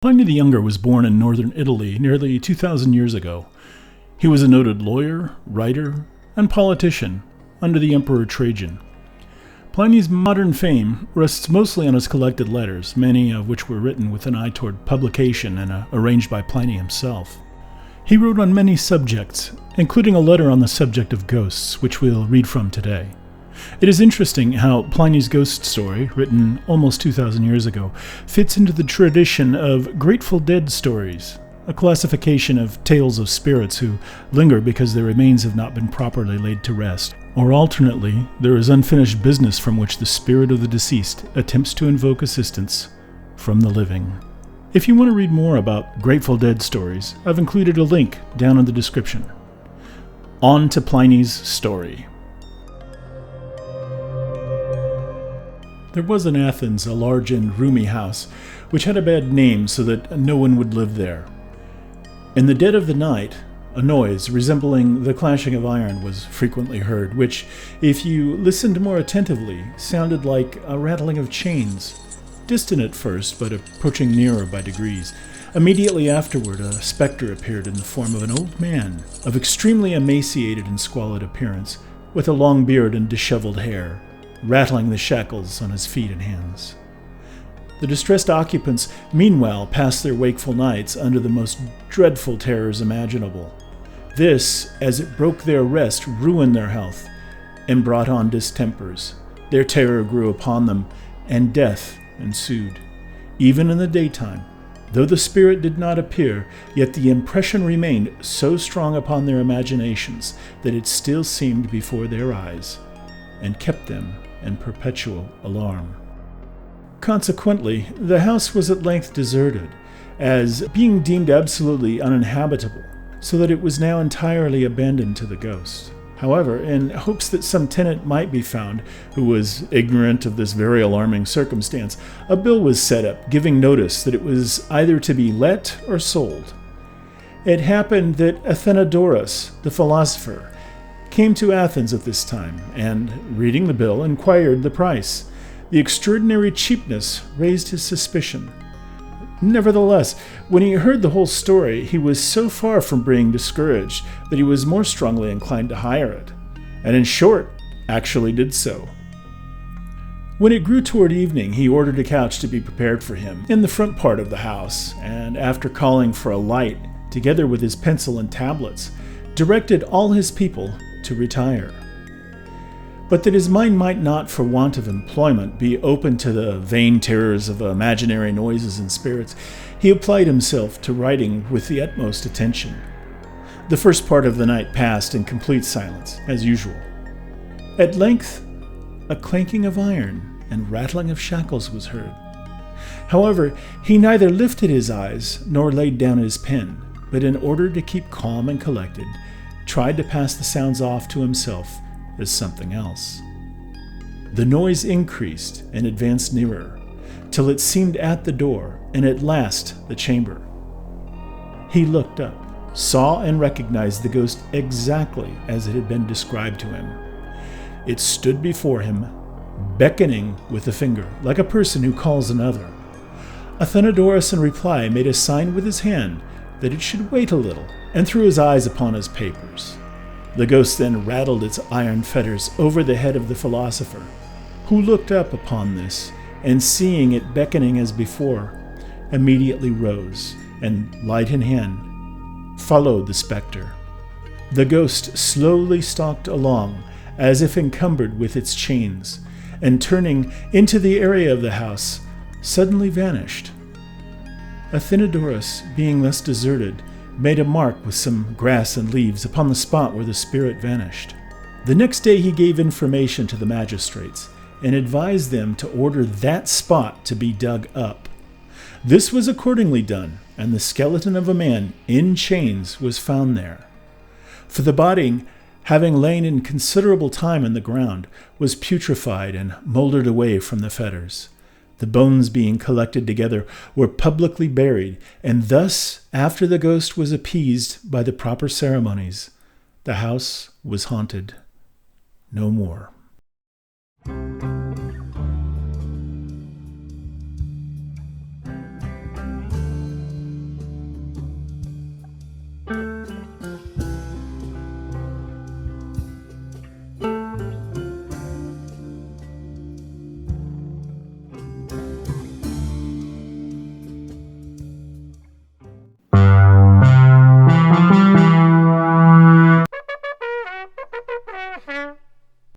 Pliny the Younger was born in northern Italy nearly 2,000 years ago. He was a noted lawyer, writer, and politician under the Emperor Trajan. Pliny's modern fame rests mostly on his collected letters, many of which were written with an eye toward publication and arranged by Pliny himself. He wrote on many subjects, including a letter on the subject of ghosts, which we'll read from today. It is interesting how Pliny's ghost story, written almost 2,000 years ago, fits into the tradition of Grateful Dead stories, a classification of tales of spirits who linger because their remains have not been properly laid to rest. Or alternately, there is unfinished business from which the spirit of the deceased attempts to invoke assistance from the living. If you want to read more about Grateful Dead stories, I've included a link down in the description. On to Pliny's story. There was in Athens a large and roomy house, which had a bad name so that no one would live there. In the dead of the night, a noise resembling the clashing of iron was frequently heard, which, if you listened more attentively, sounded like a rattling of chains, distant at first, but approaching nearer by degrees. Immediately afterward, a specter appeared in the form of an old man, of extremely emaciated and squalid appearance, with a long beard and disheveled hair, rattling the shackles on his feet and hands. The distressed occupants meanwhile passed their wakeful nights under the most dreadful terrors imaginable. This, as it broke their rest, ruined their health and brought on distempers. Their terror grew upon them, and death ensued. Even in the daytime, though the spirit did not appear, yet the impression remained so strong upon their imaginations that it still seemed before their eyes, and kept them in perpetual alarm. Consequently, the house was at length deserted, as being deemed absolutely uninhabitable, so that it was now entirely abandoned to the ghost. However, in hopes that some tenant might be found who was ignorant of this very alarming circumstance, a bill was set up giving notice that it was either to be let or sold. It happened that Athenodorus, the philosopher, came to Athens at this time, and, reading the bill, inquired the price. The extraordinary cheapness raised his suspicion. Nevertheless, when he heard the whole story, he was so far from being discouraged that he was more strongly inclined to hire it, and in short, actually did so. When it grew toward evening, he ordered a couch to be prepared for him in the front part of the house, and after calling for a light, together with his pencil and tablets, directed all his people to retire. But that his mind might not, for want of employment, be open to the vain terrors of imaginary noises and spirits, he applied himself to writing with the utmost attention. The first part of the night passed in complete silence, as usual. At length, a clanking of iron and rattling of shackles was heard. However, he neither lifted his eyes nor laid down his pen, but in order to keep calm and collected, tried to pass the sounds off to himself as something else. The noise increased and advanced nearer, till it seemed at the door, and at last the chamber. He looked up, saw and recognized the ghost exactly as it had been described to him. It stood before him, beckoning with a finger, like a person who calls another. Athenodorus in reply made a sign with his hand that it should wait a little, and threw his eyes upon his papers. The ghost then rattled its iron fetters over the head of the philosopher, who looked up upon this, and seeing it beckoning as before, immediately rose, and, light in hand, followed the spectre. The ghost slowly stalked along, as if encumbered with its chains, and turning into the area of the house, suddenly vanished. Athenodorus, being thus deserted, made a mark with some grass and leaves upon the spot where the spirit vanished. The next day he gave information to the magistrates, and advised them to order that spot to be dug up. This was accordingly done, and the skeleton of a man in chains was found there. For the body, having lain in considerable time in the ground, was putrefied and mouldered away from the fetters. The bones being collected together were publicly buried, and thus, after the ghost was appeased by the proper ceremonies, the house was haunted no more.